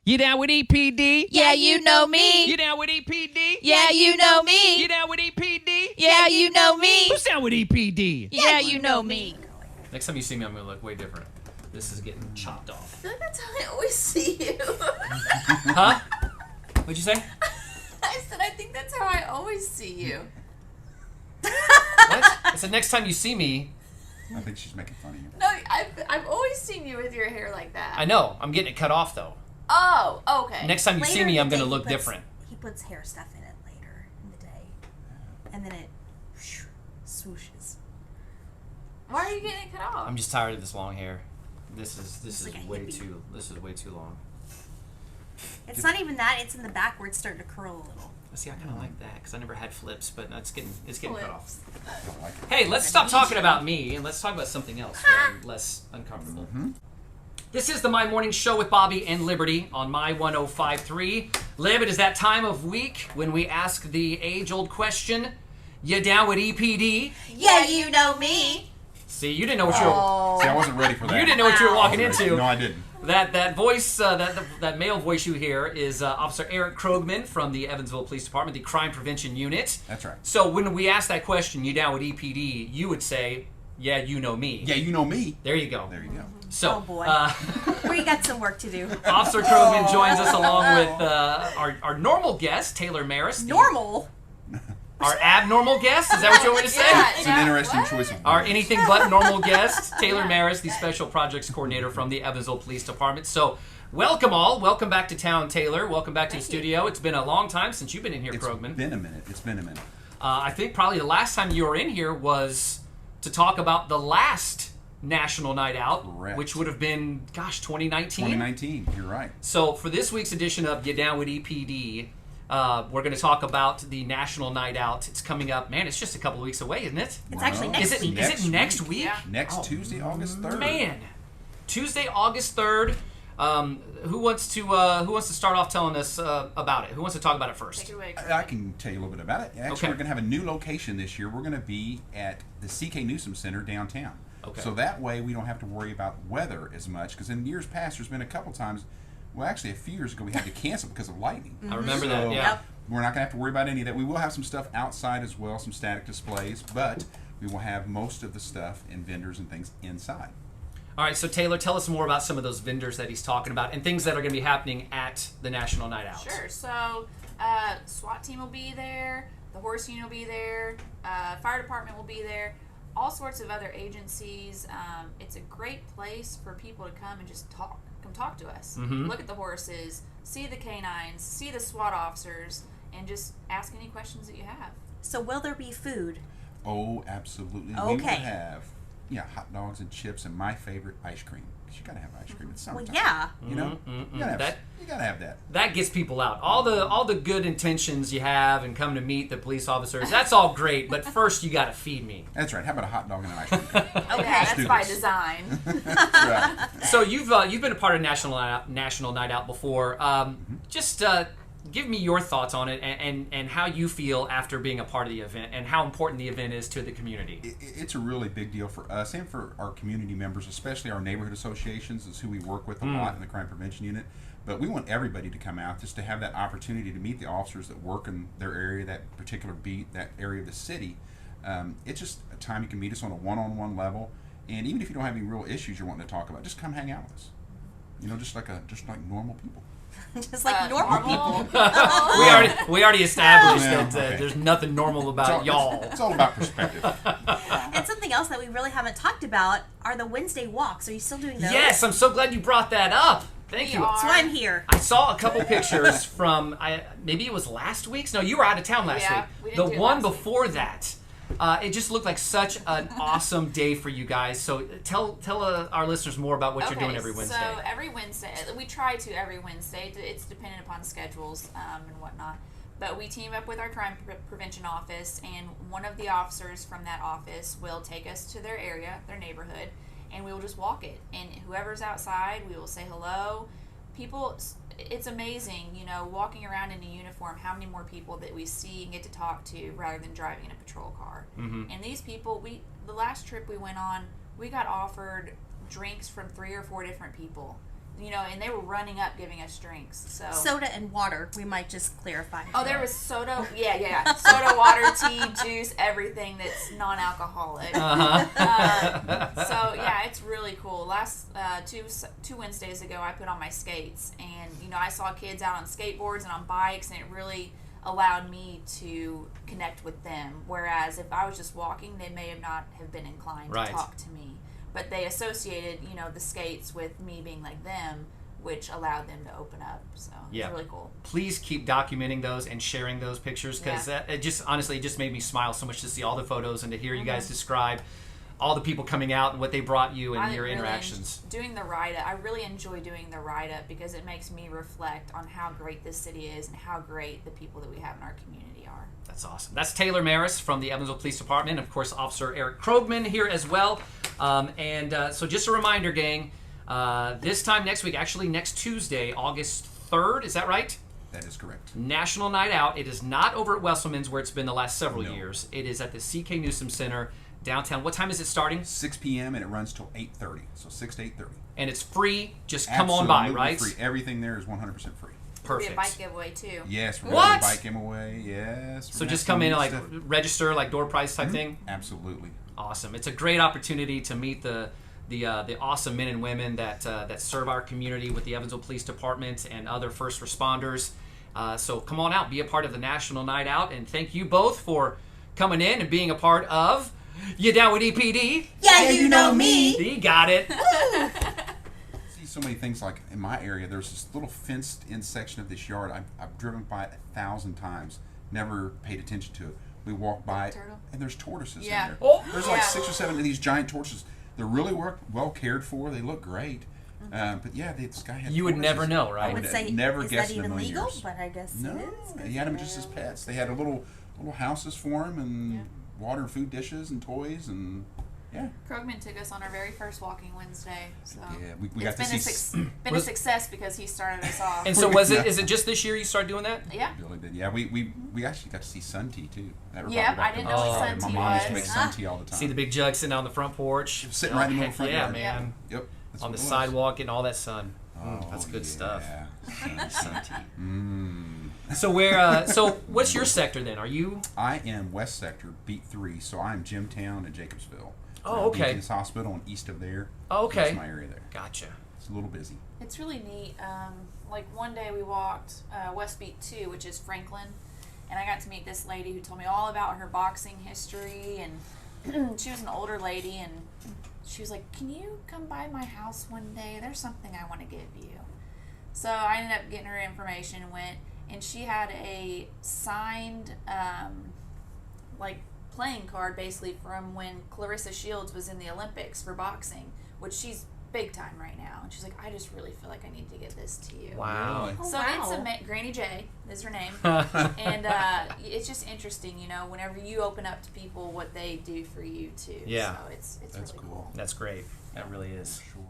You down with EPD? Yeah, you know me. You down with EPD? Yeah, you know me. You down with EPD? Yeah, you know me. Who's down with EPD? Yeah, you know me. Next time you see me, I'm going to look way different. This is getting chopped off. I feel like that's how I always see you. Huh? What'd you say? I said I think that's how I always see you. What? I said next time you see me. I think she's making fun of you. No, I've always seen you with your hair like that. I know. I'm getting it cut off, though. Oh, okay. Next time you see Later me, in I'm the going to day, look different. He puts hair stuff in it later in the day. And then it swooshes. Why are you getting it cut off? I'm just tired of this long hair. This is like a way hippie. too long. It's not even that, it's in the back where it's starting to curl a little. See, I kind of like that because I never had flips, but it's getting cut off. I don't like it. Hey, let's stop talking about me and let's talk about something else where I'm less uncomfortable. Mm-hmm. This is the My Morning Show with Bobby and Liberty on My 105.3. Lib, it is that time of week when we ask the age-old question, you down with EPD? Yeah, you know me. See, you didn't know what you were... See, I wasn't ready for that. You didn't know what you were walking into. No, I didn't. That voice, that male voice you hear is Officer Eric Krogman from the Evansville Police Department, the Crime Prevention Unit. That's right. So when we ask that question, you down with EPD, you would say, yeah, you know me. Yeah, you know me. There you go. There you go. So, Oh, boy. We got some work to do. Officer Krogman joins us along with our normal guest, Taylor Maris. Normal? Our abnormal guest? Is that what you want me to say? It's an interesting choice of Our words. anything but normal guest, Taylor Maris, the Special Projects Coordinator from the Evansville Police Department. So, welcome all. Welcome back to town, Taylor. Welcome back to the studio. It's been a long time since you've been in here, Krogman. It's been a minute. It's been a minute. I think probably the last time you were in here was to talk about the last National Night Out, Correct. which would have been, 2019? 2019. You're right. So for this week's edition of Get Down with EPD, we're going to talk about the National Night Out. It's coming up. Man, it's just a couple of weeks away, isn't it? It's actually No. next Is week. it next week? Yeah. Next Tuesday, August 3rd. Man, Tuesday, August 3rd. Who wants to start off telling us about it? Who wants to talk about it first? Take it away, I can tell you a little bit about it. Actually, Okay. we're going to have a new location this year. We're going to be at the C.K. Newsom Center downtown. Okay. So that way we don't have to worry about weather as much. Because in years past, there's been a couple times, well, actually a few years ago, we had to cancel because of lightning. I remember So that, yeah. Yep. we're not going to have to worry about any of that. We will have some stuff outside as well, some static displays, but we will have most of the stuff and vendors and things inside. All right, so Taylor, tell us more about some of those vendors that he's talking about and things that are going to be happening at the National Night Out. Sure. So, SWAT team will be there. The horse unit will be there. Fire department will be there. All sorts of other agencies. It's a great place for people to come and just talk. Come talk to us. Mhm. Look at the horses. See the canines. See the SWAT officers. And just ask any questions that you have. So will there be food? Oh, absolutely. We will Okay. have hot dogs and chips and my favorite, ice cream. 'Cause you got to have ice cream. It's Well, summertime. yeah. You know? You got to have that. That gets people out. All the good intentions you have and come to meet the police officers, that's all great, but first you got to feed me. That's right. How about a hot dog and an ice cream cone? Okay, Let's that's do by this. design. That's right. So you've been a part of National Night Out before. Just give me your thoughts on it and how you feel after being a part of the event and how important the event is to the community. It's a really big deal for us and for our community members, especially our neighborhood associations, is who we work with a lot in the Crime Prevention Unit. But we want everybody to come out just to have that opportunity to meet the officers that work in their area, that particular beat, that area of the city. It's just a time you can meet us on a one-on-one level, and even if you don't have any real issues you're wanting to talk about, just come hang out with us. You know, just like normal people. Just like normal people. We already established Yeah, that okay. there's nothing normal about y'all. It's all about perspective. And something else that we really haven't talked about are the Wednesday walks. Are you still doing those? Yes, I'm so glad you brought that up. Thank you. That's why I'm here. I saw a couple pictures from maybe it was last week's. No, you were out of town last Yeah, week. we The didn't do it one last week. before that, it just looked like such an awesome day for you guys. So tell our listeners more about what you're doing every Wednesday. So every Wednesday, we try to every Wednesday. It's dependent upon schedules and whatnot. But we team up with our crime prevention office, and one of the officers from that office will take us to their area, their neighborhood, and we will just walk it. And whoever's outside, we will say hello. People, it's amazing, walking around in a uniform, how many more people that we see and get to talk to rather than driving in a patrol car. Mm-hmm. And these people, the last trip we went on, we got offered drinks from 3 or 4 different people. and they were running up giving us drinks. So Soda and water, we might just clarify. Oh, there was soda. Yeah. Soda, water, tea, juice, everything that's non-alcoholic. So yeah, it's really cool. Last two Wednesdays ago, I put on my skates, and I saw kids out on skateboards and on bikes, and it really allowed me to connect with them. Whereas if I was just walking, they may not have been inclined Right. to talk to me. But they associated, the skates with me being like them, which allowed them to open up. So Yeah. it's really cool. Please keep documenting those and sharing those pictures, because it just made me smile so much to see all the photos and to hear you guys describe all the people coming out and what they brought you and your interactions. Doing the write-up, I really enjoy doing the write-up because it makes me reflect on how great this city is and how great the people that we have in our community are. That's awesome. That's Taylor Maris from the Evansville Police Department. Of course, Officer Eric Krogman here as well. So just a reminder, gang, this time next week, actually next Tuesday, August 3rd, is that right? That is correct. National Night Out. It is not over at Wesselman's where it's been the last several No. years. It is at the C.K. Newsom Center downtown. What time is it starting? 6 p.m. and it runs till 8:30. So 6 to 8:30. And it's free. Just come on by, right? Free. Everything there is 100% free. There'll be a Perfect. bike giveaway too. Yes, we're What? doing a bike giveaway. Yes. So just come in and register, like door prize type thing. Absolutely. Awesome. It's a great opportunity to meet the awesome men and women that serve our community with the Evansville Police Department and other first responders. So come on out, be a part of the National Night Out, and thank you both for coming in and being a part of You Down with EPD? Yeah, you know me. You got it. See so many things like in my area. There's this little fenced-in section of this yard. I've driven by it 1,000 times. Never paid attention to it. We walk by it, Turtle? and there's tortoises Yeah. in there. Oh. There's like Yeah. 6 or 7 of these giant tortoises. They're really well cared for. They look great. But yeah, this guy had. You would tortoises. never know, I right? I would would say, never is guess that in a even million legal? years. But I guess No, it is. Good he had for them just as them. pets. They had a little houses for them and water and food dishes and toys and yeah. Krogman took us on our very first walking Wednesday. So Yeah, we it's got to been see. been a success because he started us off. And so is it just this year you started doing that? Yeah. Billy did. Yeah, we actually got to see sun tea too. That Yep, brought back I didn't know what memories. sun My tea mom used to was. make sun tea all the time. See the big jug sitting out on the front porch? Sitting right in the middle of the front yeah, yard. man. Yep. That's On what the it was. sidewalk, getting all that sun. Oh, That's good yeah. stuff. Sun tea. Mm. So so what's your sector then? Are you? I am West Sector, Beat 3, so I'm Jimtown and Jacobsville. Oh, okay. Deacon's Hospital and east of there. Oh, okay. That's my area there. Gotcha. It's a little busy. It's really neat. Like one day we walked West Beat 2, which is Franklin, and I got to meet this lady who told me all about her boxing history, and she was an older lady, and she was like, "Can you come by my house one day? There's something I want to give you." So I ended up getting her information and went, and she had a signed like playing card basically from when Clarissa Shields was in the Olympics for boxing, which she's big time right now. And she's like, "I just really feel like I need to give this to you." Wow. Oh, So wow. it's Granny J is her name, and it's just interesting, whenever you open up to people, what they do for you too. Yeah. So it's That's really cool. That's great. That really is. Sure.